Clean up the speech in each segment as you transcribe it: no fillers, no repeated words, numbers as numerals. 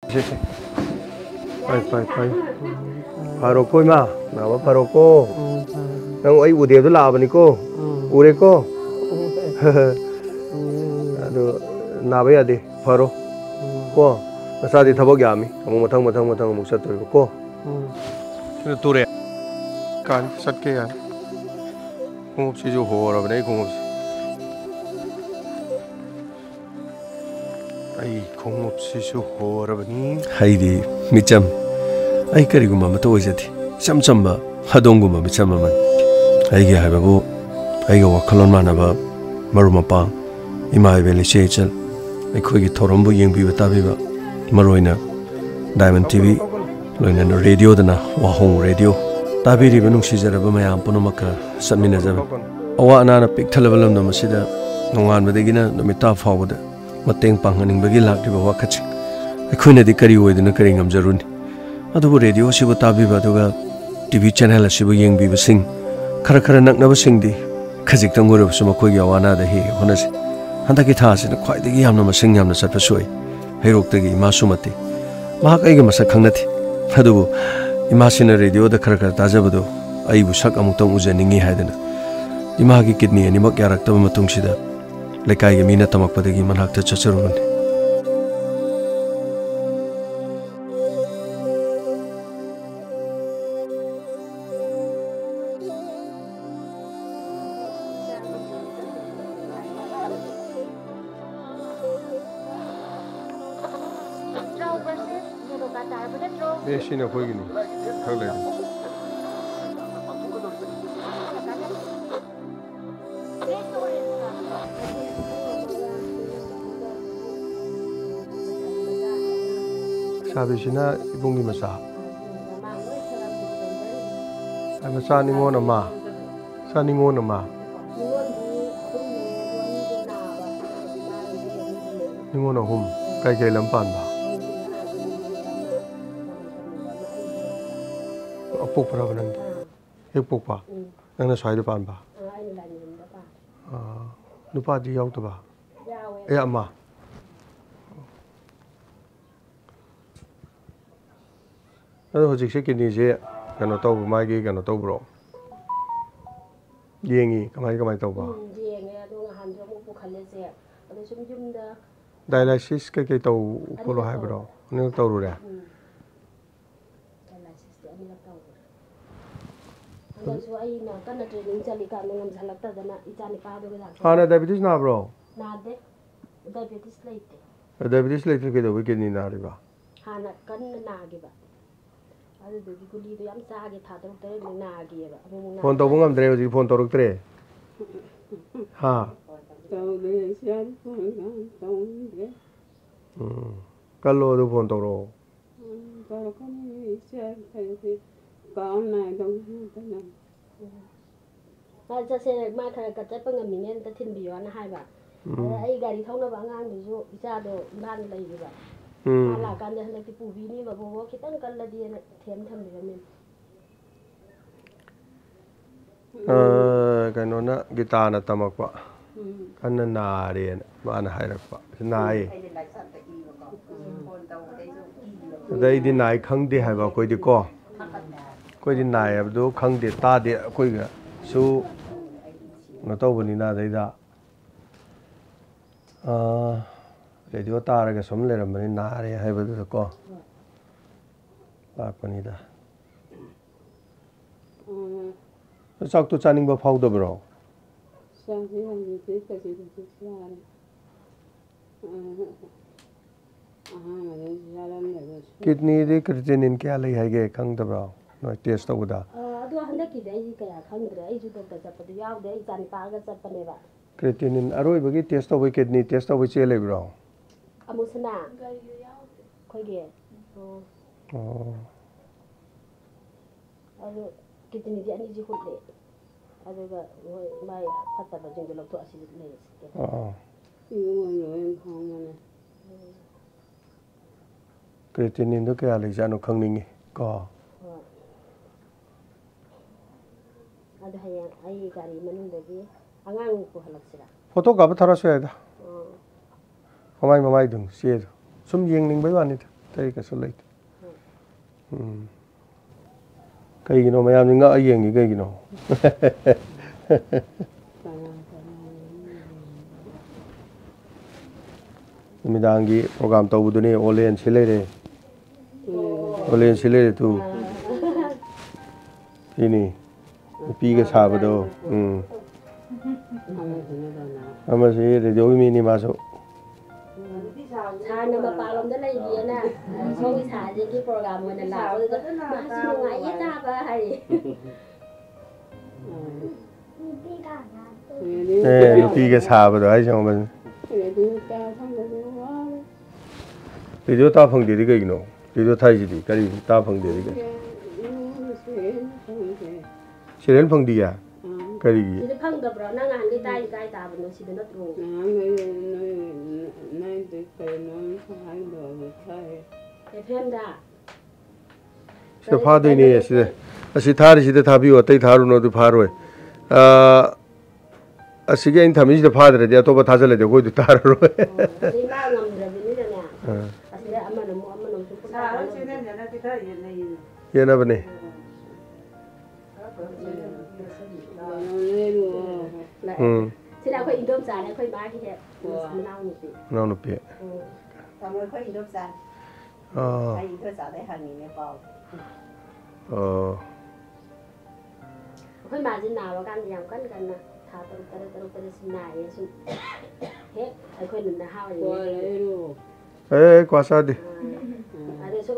Sí, sí. Pai. Faroko ma, nama faroko. Nang ai ude tu laba ni ko. Ure ko. Aduh, nabe ya deh, faro. Ko. Masa di thabo gyami. Kamu matang musat tu ko. Itu ture. Kan, satke kan. Kung si jo ho ra bane kung. Ai kung si jo ho ra bani. Hai di micham. Ai kari guma mato wajati. Chamba hadong guma micham man. Ai ge hai babu. Ai ga wakalon mana ba marumapa. Ima ibeli shechal. Ai khoi gi thorambu yengbi batabi ba. Maroina Diamond TV loina radio dana wahong radio tabi ri benung sijara ba mayam punomaka samina jaba awa anana pik thalabalam no masida nongan badegina nomita fawada mateng panghaning bagi lakti ba wakachi akhoina di kari oidina kari ngamjaruni adubu radio sibu tabi ba duga TV channel sibu yengbi ba sing khara nakna ba sing di khajik tangoro suma khoi gi awana da hi honasi handaki thasina khwaidagi yamna masing yamna satpa soi Herok-tagi masumati. Mahak aiga masak khangnati. Adubu imasina radio da khara tajabado aibu sak amutong ujaningi haidana. Imagi kidney animak yarakta matung sida. Lekai ga mina tamakpadagi manhakta chacharumani. Sini aku gini, kau lihat. Sabi sina ibungi masa. Masa ningon nama, sa ningon nama. Ningon hum, kai lampan ba. Puk para benang, puk pa, nang nasai depan pa. Lupa di jauh tu pa. Amma. Aduh, hujik sih kini je, kan tahu magi kan tahu bro. Diengi, kamai tahu pa. Diengi, aduh ngahan jom upu khalle je, aduh jum dah. Dialysis ke tahu follow hai bro, ni tahu dah. Ana diabetes na bro. Nade. Diabetes laite. Diabetes laite ke do kidney na riba. Hana kan na ge ba. Adu do guli do yam sa ge tha do tere na ge ba. Phone to bungam dre ji phone to ruk tre. Ha. Kallo do phone to ro. Saya mai khara kata pengamingan tertin bion hai ba. Ai gari thau na bangang du isa do ban lai ba. Ala kan de hanaki pu bi ni ba bo kitan kan la di them tham bi men. Kano na gita na tamak pa. Kan na re mana hai rak pa. Nai. Dai di nai khang de hai ba koi di ko. Koi di nai ab do khang de ta de koi ga su nó tàu bên na đây đã radio ta ra cái sớm lên bên na đây hay bây giờ có bác bên đó sao tôi chăn bao phao đó bro kidney đi creatinine क्या lấy hay cái khang đó bro nói test đâu đó Creatinine aroi bagi test of kidney test of chele bro. Amusana. Koi ge. Ado kidney dia ni ji hutle. Ado ga mai phatta ba jeng lo to asi le. Creatinine do kya le jano khangning ko. Ada hayang ai gari manundagi angang ko halaksira photo ka ba thara so ya da kamai mamai dung sie sum yeng ning bai wani tay cả số lịch cây gì nó mà em ngỡ gì nghĩ cây gì nó mình đang cái program tàu du này online chile tu ini pi cái sao vậy đâu ama sih để doi mini masuk Sa na mapalom na lang yun na. So isa din ki program mo na lang. Masino nga ita ba hari. pi cái sao vậy đó ai xong mình video ta phong đi cái gì nó video thay gì đi cái ta phong đi cái chỉ đến phong đi à cái gì Sino pang gabro na nga hindi tayo kahit tabon no sino not ro. FM da. sẽ phá đây này sẽ thả thì sẽ thả biểu tay thả rồi nó thì phá rồi sẽ cái anh thằng mình sẽ phá được thì tôi bắt thả ra lại thì coi thì thả rồi Di ba ngam ra bin na na. Asira ama no supo. Sa sino na kita yun na yun. ये ना बने Sila ko indom sa na ko ba ki he. Manaw ni ti. nó nó bịa Tao mới có indom san. Ai indom sa để hàng nghìn bao. Ko ma jin na wa kan yang kan na. Tha taru sin na ye su. He ai ko na ha wa ê qua sao đi Ada su.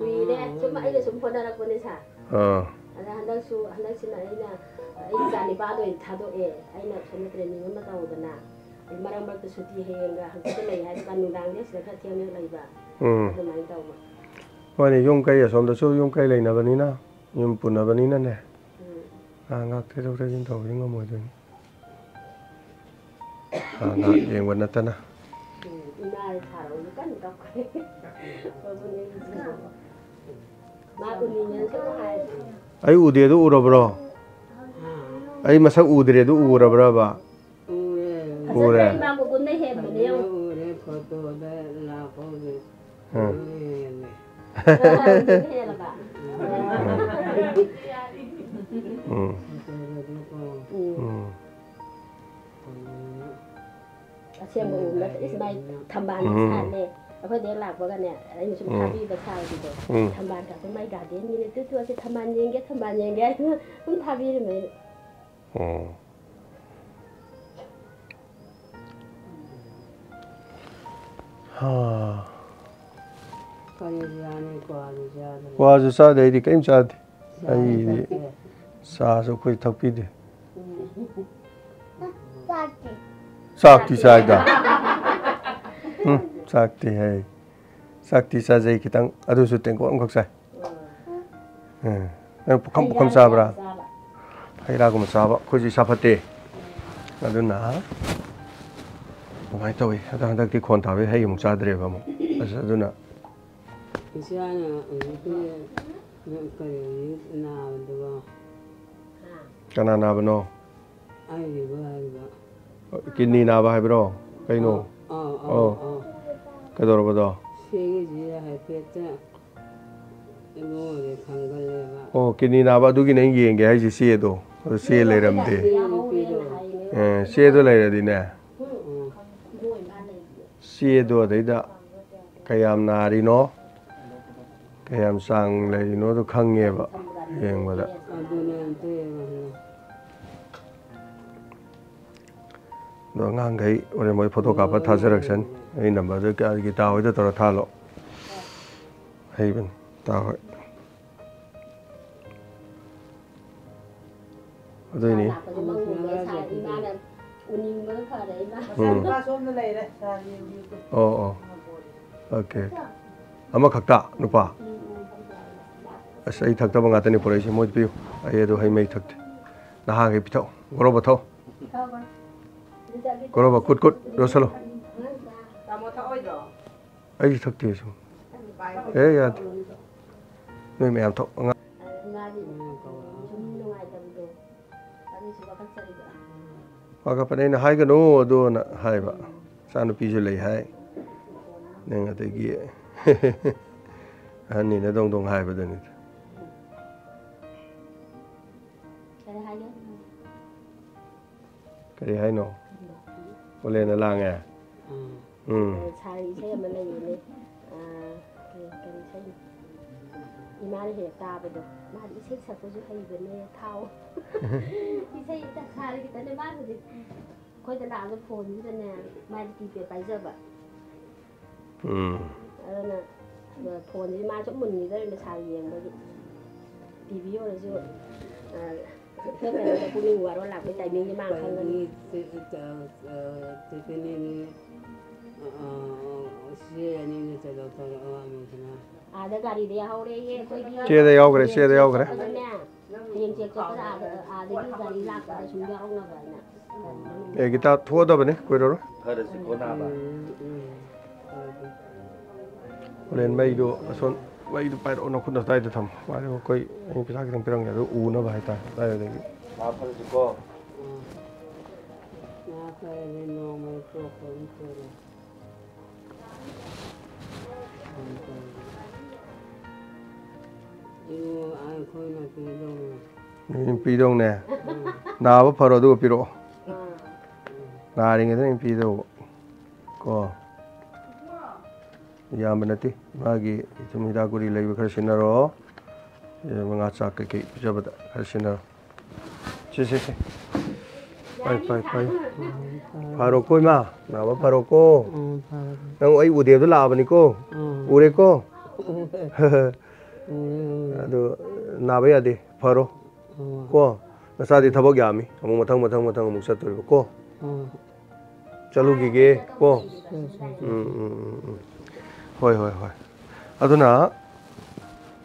Wi de su ma ai de su pon na ko ni sa. Ada handak sin na ina. Ai sa ni ba do tha do e. Ai na chon training ma ta da na. Ai marang ba su ti he nga han se lai ha kan nu dang ne se kha thiam ne lai ba. Da mai ta ma.วันนี้ยุ่งไกลอย่าสมแต่ช่วยยุ่งไกลเลยนะวันนี้นะยุ่งปุ่นนะวันนี้นั่นแหละงักที่เราได้ยินตัวยิ่งก็หมดเลยงักเองวันนั้นนะ Ina tha ro kan ka ko. Ko ni ma uni nyan se ko hai. ไอ้อูเดียดูอูรบรอไอ้มาสักอูเดียดูอูรบรอบ่า อูเร่มาko kun nei he mo ne yo. He la ba. Xem bộ nó is bay tham ban sản này, có để lạc vào cái này, anh chúng ta đi vào sao thì được, tham ban cả cái máy cả đến như thế tôi sẽ tham ban những cái cũng tham đi rồi. Qua rồi sao đây thì cái em sao thì ai sao rồi coi thọc đi Sakti saga. Sakti hai. Sakti sa jai kitang adu su teng ko ang khak sai. Không sa bra. Hai ra ko ma sa ba ko ji sa phate. Adu na. Mai toi adu handak ti khon tha we hai mu sa dre ba mo. Adu na. Kana na ba no. Kidney na ba hai bro kai no cái đó bao kidney na ba du ki nai yen ge hai ji se do se le ram de se do le di na se do dai da kayam na ri no kayam sang le no do khang nge ba yen ba da đó ngang cái rồi mới photo cáp thả ra được sen cái number đó cái tao ấy đó tao thả lộ hay bên tao ấy ở đây nè ok ama khakta nupa asai thakta banga tani pore moi piu ai do hai mai thakte na ha cái pitau goro bathau Có đâu cút cút rồi sao lo? Ấy thật tiệt rồi. Ê ya. Người mẹ em thọ nga. Và cái này là hai cái nô đồ là hai bạn. Sao nó pi lấy hai. Nên là cái kia. อันนี้นะตรงหายไปตัวนี้ cái này hay nhất ก็ได้ให้เนาะบ่เล่นน่ะล่างไงsai xe mình này này cái xe đi mà đi hiểu ta bây giờ mà đi xe sao tôi hay về này thao đi xe ta khai cái tên này bán rồi coi ta làm cái phone như thế này mai đi về bây giờ vậy nè phone thì mai chỗ mình thì nó xài gì mà TV rồi chứ thế này là phụ nữ vào đó làm cái tài miếng cái mang khăn lên à đây gà đi đeo hậu đây chia tay nhau cái hiện chưa có cái à đây gà đi lạc ở chúng đeo không là vậy nè cái ta thua đâu vậy quên rồi Ada si Kona ba? lên bay đồ xuống bay đồ bay đồ nó cũng được tay được thầm bay đồ coi anh phải cái thằng pirang nhà đồ u nó vậy ta đây là Apa si Ko? nhìn pi đông nè nào bắt pharo đồ pi đồ nào đi nghe thấy pi đồ có ya menati bagi itu mida guri lagi kersinaro mengasak ke pejabat kersinaro si pai pharo koi ma nào bắt pharo ko nang ai ude tu la bani ko ure ko ado na ba ya de pharo ko nasa di thabok yami amung mathang amuk satur ko chalu gi ko hoi aduna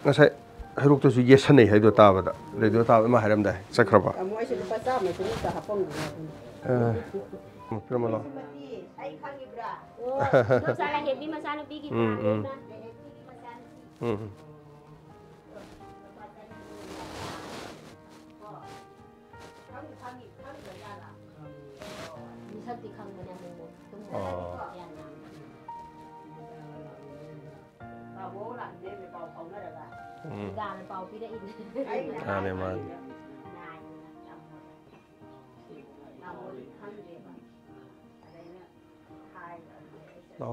ngasai haruk to yes nei hai do ta ba da le do ta ma haram da sakraba moi se pa sa me se ta ha pong pero malo ai khang ibra nó ra là hiện đi mà ra nó đi kịp đi sắp thì không nhà mình bố làm để về bầu phòng nó được à gà là bầu cái đấy này mà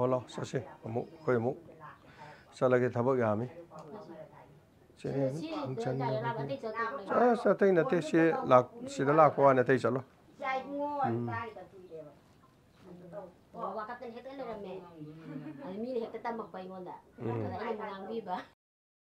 lo sashi amu koi amu salage thabak yami sa tay na te se lak sida la ko na tay chalo qua cái tên hết cái này là mẹ mi hết cái tâm mặc bay ngon đã cái này ngang vi ba